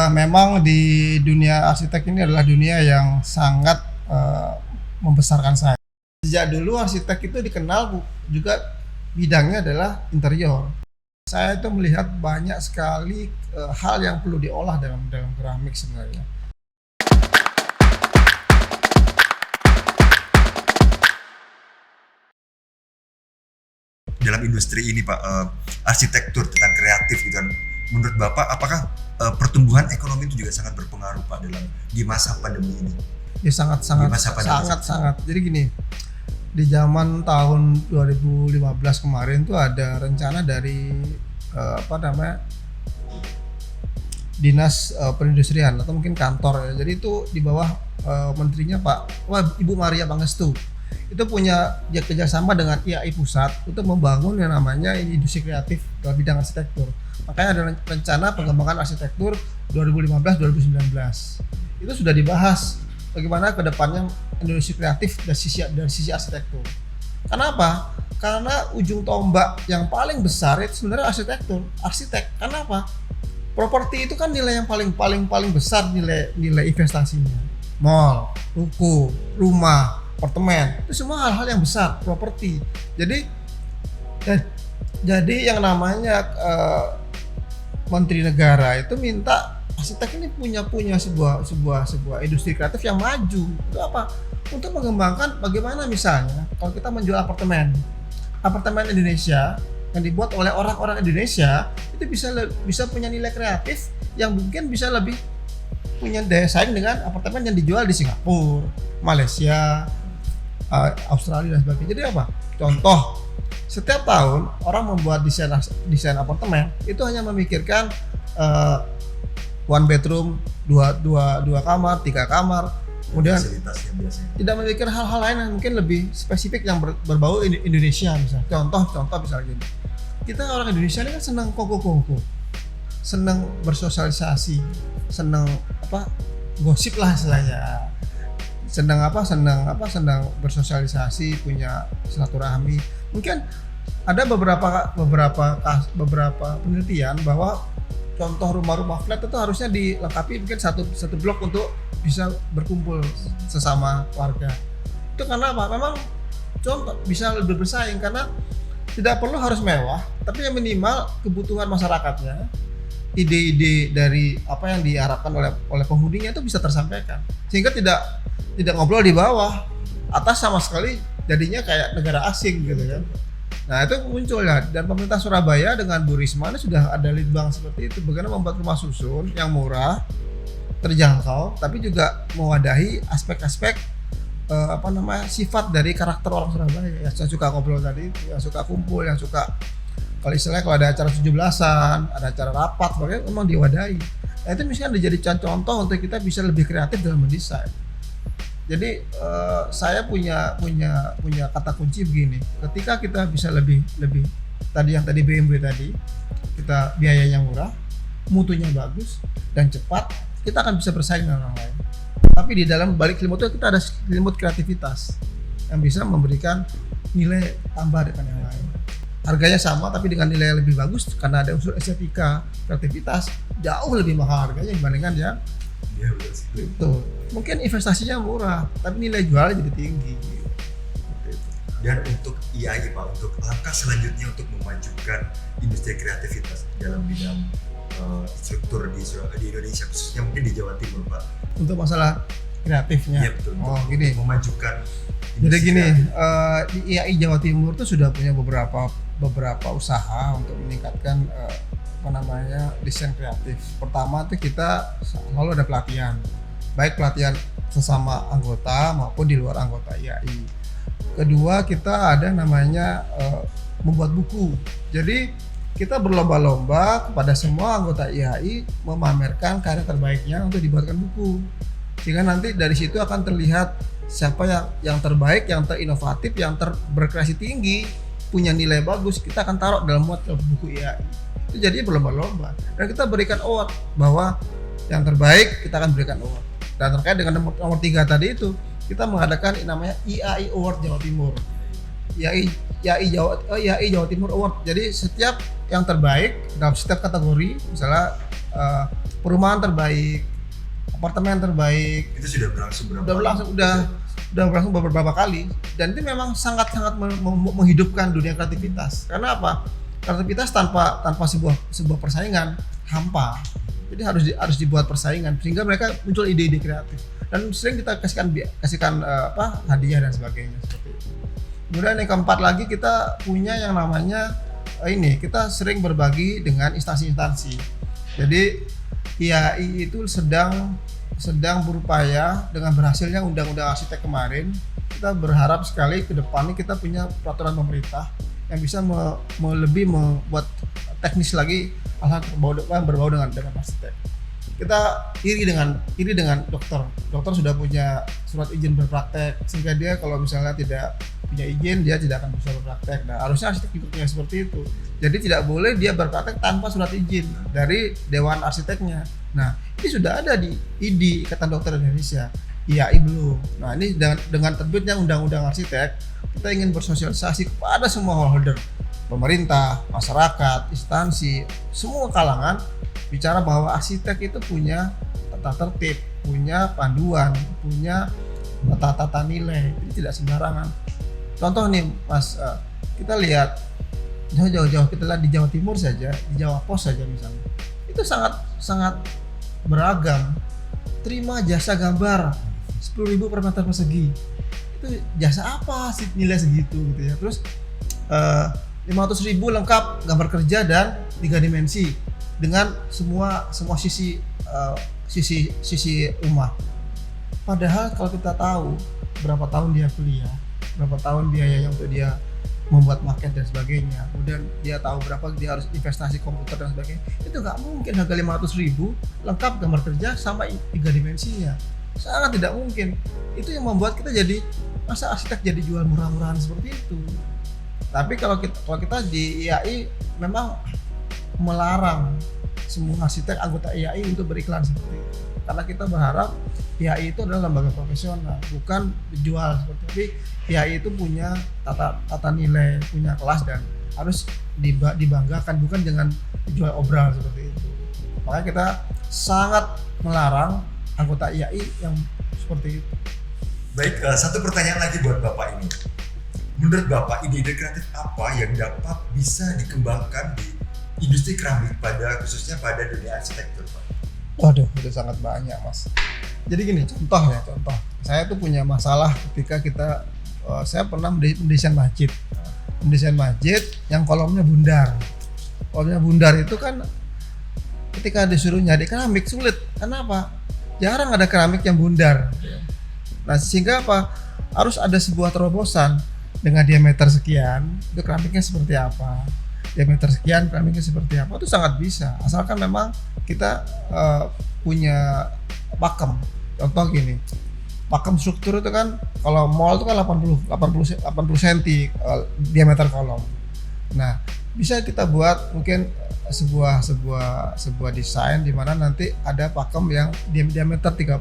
Ya, memang di dunia arsitek ini adalah dunia yang sangat membesarkan saya. Sejak dulu arsitek itu dikenal juga bidangnya adalah interior. Saya itu melihat banyak sekali hal yang perlu diolah dalam keramik sebenarnya. Dalam industri ini Pak, arsitektur tentang kreatif gitu kan, menurut Bapak apakah pertumbuhan ekonomi itu juga sangat berpengaruh Pak di masa pandemi ini? Ya sangat. Jadi gini, di zaman tahun 2015 kemarin tuh ada rencana dari dinas perindustrian atau mungkin kantor ya. Jadi itu di bawah menterinya Ibu Maria Pangestu. Itu punya kerjasama dengan IAI pusat untuk membangun yang namanya industri kreatif dalam bidang arsitektur. Makanya ada rencana pengembangan arsitektur 2015-2019. Itu sudah dibahas bagaimana kedepannya industri kreatif dari sisi arsitektur. Kenapa? Karena ujung tombak yang paling besar itu sebenarnya arsitek. Kenapa? Properti itu kan nilai yang paling besar, nilai investasinya. Mall, ruko, rumah, apartemen, itu semua hal-hal yang besar, properti. Jadi yang namanya Menteri Negara itu minta arsitek ini punya sebuah industri kreatif yang maju. Itu apa? Untuk mengembangkan bagaimana misalnya kalau kita menjual apartemen Indonesia yang dibuat oleh orang-orang Indonesia itu bisa punya nilai kreatif yang mungkin bisa lebih punya daya saing dengan apartemen yang dijual di Singapura, Malaysia, Australia dan sebagainya. Jadi apa? Contoh, setiap tahun orang membuat desain apartemen itu hanya memikirkan one bedroom, dua kamar, 3 kamar, kemudian tidak memikirkan hal-hal lain yang mungkin lebih spesifik yang berbau Indonesia misalnya. Contoh misalnya gini, kita orang Indonesia ini kan senang kongko, senang bersosialisasi, senang gosip lah istilahnya. Senang bersosialisasi, punya silaturahmi. Mungkin ada beberapa penelitian bahwa contoh rumah-rumah flat itu harusnya dilengkapi mungkin satu blok untuk bisa berkumpul sesama warga. Itu karena apa? Memang contoh bisa lebih bersaing karena tidak perlu harus mewah, tapi yang minimal kebutuhan masyarakatnya, ide-ide dari apa yang diharapkan oleh penghuninya itu bisa tersampaikan, sehingga tidak ngobrol di bawah, atas sama sekali jadinya kayak negara asing gitu kan. Nah itu muncul ya, dan pemerintah Surabaya dengan Bu Risma ini sudah ada litbang seperti itu, bagaimana membuat rumah susun yang murah, terjangkau, tapi juga mewadahi aspek-aspek sifat dari karakter orang Surabaya yang suka ngobrol tadi, yang suka kumpul, yang suka kalau ada acara 17-an, ada acara rapat, sebagainya memang diwadahi. Nah itu misalnya dijadikan contoh untuk kita bisa lebih kreatif dalam mendesain. Jadi saya punya kata kunci begini, ketika kita bisa lebih tadi BMW tadi, kita biayanya murah, mutunya bagus dan cepat, kita akan bisa bersaing dengan orang lain. Tapi di dalam balik selimut itu kita ada selimut kreativitas yang bisa memberikan nilai tambah dengan yang lain. Harganya sama tapi dengan nilai yang lebih bagus karena ada unsur estetika, kreativitas, jauh lebih mahal harganya dibandingkan yang itu. Mungkin investasinya murah tapi nilai jualnya jadi tinggi. Dan untuk IAI Pak, untuk langkah selanjutnya untuk memajukan industri kreativitas dalam bidang struktur di Indonesia, khususnya mungkin di Jawa Timur Pak. Untuk masalah kreatifnya. Iya betul. Gini. Memajukan. Jadi gini, di IAI Jawa Timur itu sudah punya beberapa usaha untuk meningkatkan desain kreatif. Pertama itu kita selalu ada pelatihan, baik pelatihan sesama anggota maupun di luar anggota IAI. Kedua kita ada namanya membuat buku. Jadi kita berlomba-lomba kepada semua anggota IAI memamerkan karya terbaiknya untuk dibuatkan buku. Sehingga nanti dari situ akan terlihat siapa yang terbaik, yang terinovatif, yang berkreasi tinggi, punya nilai bagus, kita akan taruh dalam buku IAI. Itu jadi berlomba-lomba dan kita berikan award, bahwa yang terbaik kita akan berikan award. Dan terkait dengan nomor 3 tadi itu, kita mengadakan namanya IAI Award Jawa Timur. IAI Jawa Timur Award. Jadi setiap yang terbaik dalam setiap kategori, misalnya perumahan terbaik, apartemen terbaik. Itu sudah berlangsung berapa? Udah berlangsung beberapa kali, dan itu memang sangat-sangat menghidupkan dunia kreativitas. Karena apa? Kreativitas tanpa sebuah persaingan hampa. Jadi harus dibuat persaingan sehingga mereka muncul ide-ide kreatif. Dan sering kita kasihkan hadiah dan sebagainya seperti itu. Kemudian yang keempat lagi, kita punya yang namanya kita sering berbagi dengan instansi-instansi. Jadi IAI itu sedang berupaya dengan berhasilnya undang-undang arsitek kemarin. Kita berharap sekali ke depan ini kita punya peraturan pemerintah yang bisa lebih membuat teknis lagi hal-hal berbau dengan arsitek. Kita iri dengan dokter sudah punya surat izin berpraktek, sehingga dia kalau misalnya tidak punya izin dia tidak akan bisa berpraktek. Nah, harusnya arsitek juga punya seperti itu. Jadi tidak boleh dia berpraktek tanpa surat izin dari Dewan Arsiteknya. Nah, ini sudah ada di IDI, Ikatan Dokter Indonesia. IAI belum. Nah, ini dengan terbitnya Undang-Undang Arsitek, kita ingin bersosialisasi kepada semua holder, pemerintah, masyarakat, instansi, semua kalangan, bicara bahwa arsitek itu punya tata tertib, punya panduan, punya tata nilai. Ini tidak sembarangan. Contoh nih Mas, kita lihat jauh-jauh, kita lihat di Jawa Timur saja, di Jawa Pos saja misalnya, itu sangat beragam. Terima jasa gambar 10.000 per meter persegi, itu jasa apa sih nilai segitu gitu ya. Terus 500.000 lengkap gambar kerja dan 3 dimensi dengan semua sisi rumah. Padahal kalau kita tahu berapa tahun dia kuliah, berapa tahun biayanya untuk dia membuat maket dan sebagainya, kemudian dia tahu berapa dia harus investasi komputer dan sebagainya, itu nggak mungkin harga 500.000 lengkap gambar kerja sama 3 dimensinya, sangat tidak mungkin. Itu yang membuat kita jadi, masa arsitek jadi jual murah-murahan seperti itu. Tapi kalau kita di IAI memang melarang semua arsitek anggota IAI untuk beriklan seperti itu, karena kita berharap IAI itu adalah lembaga profesional, bukan dijual seperti itu. Tapi IAI itu punya tata nilai, punya kelas, dan harus dibanggakan, bukan dengan dijual obral seperti itu. Makanya kita sangat melarang anggota IAI yang seperti itu. Baik, satu pertanyaan lagi buat Bapak ini. Menurut Bapak, ide-ide kreatif apa yang dapat bisa dikembangkan di industri keramik, khususnya pada dunia arsitektur, Pak? Waduh, itu sangat banyak, Mas. Jadi gini, contoh. Saya tuh punya masalah ketika saya pernah mendesain masjid. Mendesain masjid yang kolomnya bundar. Kolomnya bundar itu kan ketika disuruh nyari keramik sulit. Kenapa? Jarang ada keramik yang bundar. Nah, sehingga apa? Harus ada sebuah terobosan dengan diameter sekian, itu keramiknya seperti apa? Diameter sekian, keramiknya seperti apa? Itu sangat bisa, asalkan memang kita punya pakem. Contoh gini, pakem struktur itu kan kalau mall itu kan 80 cm diameter kolom. Nah, bisa kita buat mungkin sebuah desain di mana nanti ada pakem yang diameter 30,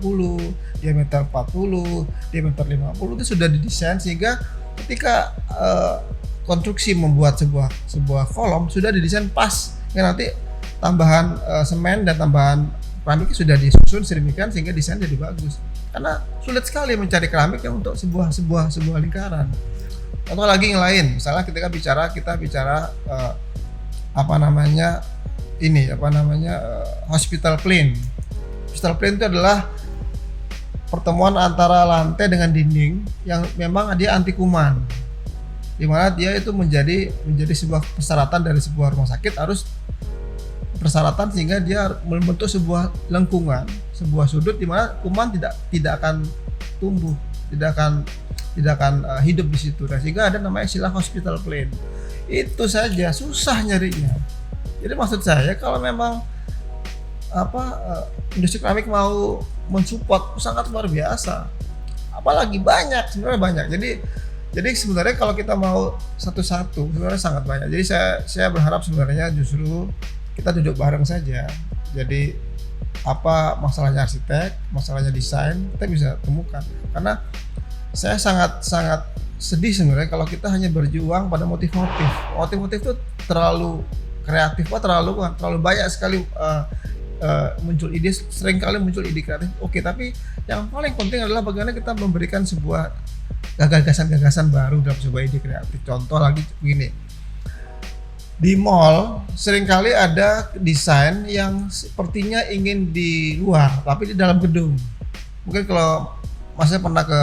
diameter 40, diameter 50, itu sudah didesain sehingga ketika konstruksi membuat sebuah kolom sudah didesain pas, ya nanti tambahan semen dan tambahan keramik sudah disusun sedemikian sehingga desain jadi bagus. Karena sulit sekali mencari keramik yang untuk sebuah lingkaran. Atau lagi yang lain, misalnya kita bicara hospital plane. Hospital plane itu adalah pertemuan antara lantai dengan dinding yang memang dia anti kuman, di mana dia itu menjadi sebuah persyaratan dari sebuah rumah sakit, harus persyaratan sehingga dia membentuk sebuah lengkungan, sebuah sudut di mana kuman tidak akan tumbuh, tidak akan hidup di situ. Dan sehingga ada namanya istilah hospital plane. Itu saja susah nyarinya. Jadi maksud saya kalau memang industri keramik mau mensupport sangat luar biasa. Apalagi sebenarnya banyak. Jadi sebenarnya kalau kita mau satu-satu sebenarnya sangat banyak. Jadi saya berharap sebenarnya justru kita duduk bareng saja. Jadi apa masalahnya arsitek, masalahnya desain, kita bisa temukan. Karena saya sangat sedih sebenarnya kalau kita hanya berjuang pada motif-motif. Motif-motif itu terlalu kreatif, terlalu banyak sekali muncul ide, seringkali muncul ide kreatif. Oke, tapi yang paling penting adalah bagaimana kita memberikan sebuah gagasan-gagasan baru dalam sebuah ide kreatif. Contoh lagi begini, di mall seringkali ada desain yang sepertinya ingin di luar tapi di dalam gedung. Mungkin kalau Masnya pernah ke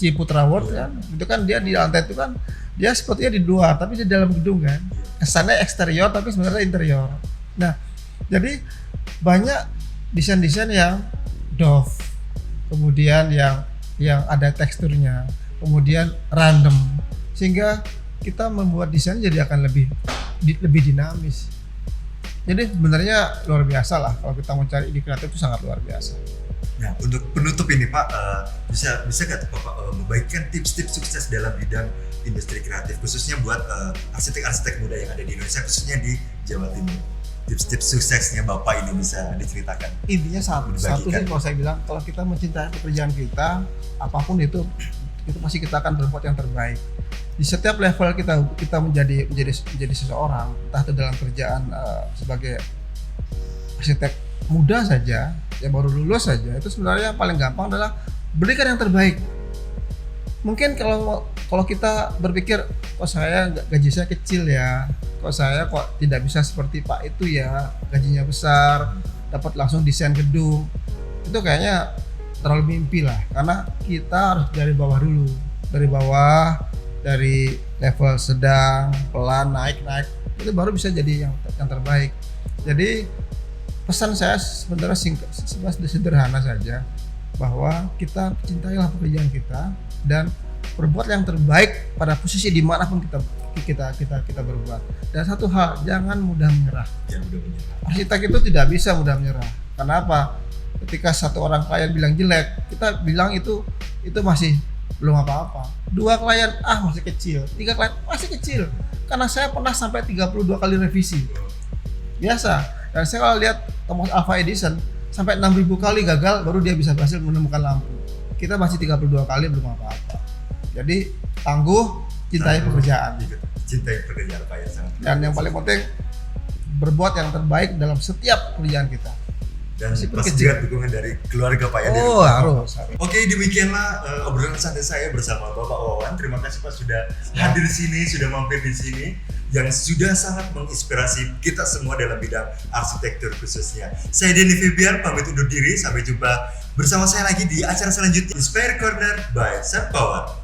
Ciputra World kan, itu kan dia di lantai itu kan dia sepertinya di luar tapi di dalam gedung kan. Kesannya eksterior tapi sebenarnya interior. Nah, jadi banyak desain-desain yang doff, kemudian yang ada teksturnya, kemudian random, sehingga kita membuat desain jadi akan lebih dinamis. Jadi sebenarnya luar biasa lah kalau kita mau cari ide kreatif itu sangat luar biasa. Nah, untuk penutup ini Pak, bisa nggak tuh Bapak membagikan tips-tips sukses dalam bidang industri kreatif, khususnya buat arsitek-arsitek muda yang ada di Indonesia, khususnya di Jawa Timur. Tips-tips suksesnya Bapak ini bisa diceritakan. Intinya satu sih kalau saya bilang, kalau kita mencintai pekerjaan kita, apapun itu pasti kita akan berbuat yang terbaik. Di setiap level kita menjadi seseorang, entah itu dalam kerjaan sebagai arsitek muda saja, yang baru lulus saja, itu sebenarnya paling gampang adalah berikan yang terbaik. Mungkin kalau kita berpikir, kok gaji saya kecil ya, kok saya tidak bisa seperti Pak itu ya, gajinya besar, dapat langsung desain gedung, itu kayaknya terlalu mimpi lah, karena kita harus dari bawah dulu, dari level sedang, pelan, naik, itu baru bisa jadi yang terbaik. Jadi pesan saya sebenarnya sederhana saja, bahwa kita cintailah pekerjaan kita dan berbuat yang terbaik pada posisi dimanapun kita berbuat. Dan satu hal, jangan mudah menyerah. Arsitek itu tidak bisa mudah menyerah. Kenapa? Ketika satu orang klien bilang jelek, kita bilang itu masih belum apa-apa. 2 klien masih kecil, 3 klien masih kecil. Karena saya pernah sampai 32 kali revisi. Biasa. Dan saya kalau lihat Thomas Alva Edison sampai 6.000 kali gagal baru dia bisa berhasil menemukan lampu. Kita masih 32 kali belum apa-apa. Jadi tangguh, cintai pekerjaan. Cintai pekerjaan Pak ya, sangat. Dan yang paling penting, berbuat yang terbaik dalam setiap pekerjaan kita. Dan pasti juga dukungan dari keluarga Pak ya. Harus. Oke, demikianlah obrolan santai saya bersama Bapak Wawan. Terima kasih Pak sudah hadir di sini, sudah mampir di sini, yang sudah sangat menginspirasi kita semua dalam bidang arsitektur khususnya. Saya Denny Febian, pamit undur diri. Sampai jumpa bersama saya lagi di acara selanjutnya, Inspire Corner by Sunpower.